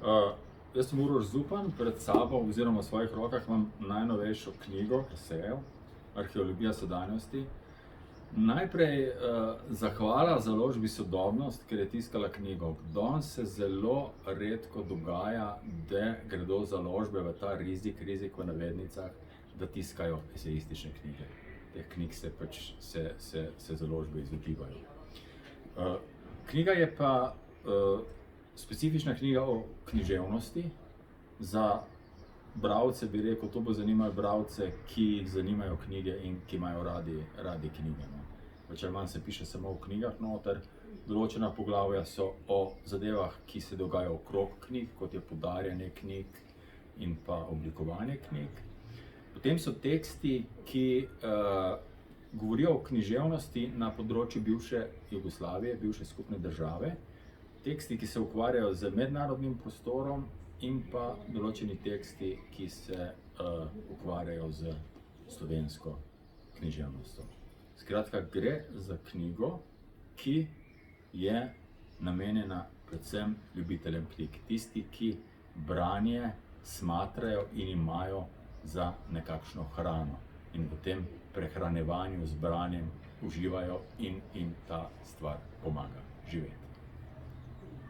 Jaz sem Uroš Zupan, pred sabo oziroma v svojih rokah imam najnovejšo knjigo esejev, Arheologija sedanjosti. Najprej zahvala založbi Sodobnost, ker je tiskala knjigo. Danes se zelo redko dogaja, da gredo založbe v ta rizik v navednicah, da tiskajo esejistične knjige. Teh knjig se založbe izogibajo. Knjiga je pa specifična knjiga o književnosti. Za bralce bi rekel, to bo zanimalo bralce, ki jih zanimajo knjige in ki imajo radi knjige. Več ali manj se piše samo o knjigah noter. Določena poglavja so o zadevah, ki se dogajajo okrog knjig, kot je poudarjanje knjig in pa oblikovanje knjig. Potem so teksti, ki govorijo o književnosti na področju bivše Jugoslavije, bivše skupne države. Teksti, ki se ukvarjajo z mednarodnim prostorom, in pa določeni teksti, ki se ukvarjajo z slovensko književnostjo. Skratka, gre za knjigo, ki je namenjena predvsem ljubiteljem knjig. Tisti, ki branje smatrajo in imajo za nekakšno hrano in v tem prehranjevanju z branjem uživajo in ta stvar pomaga živeti.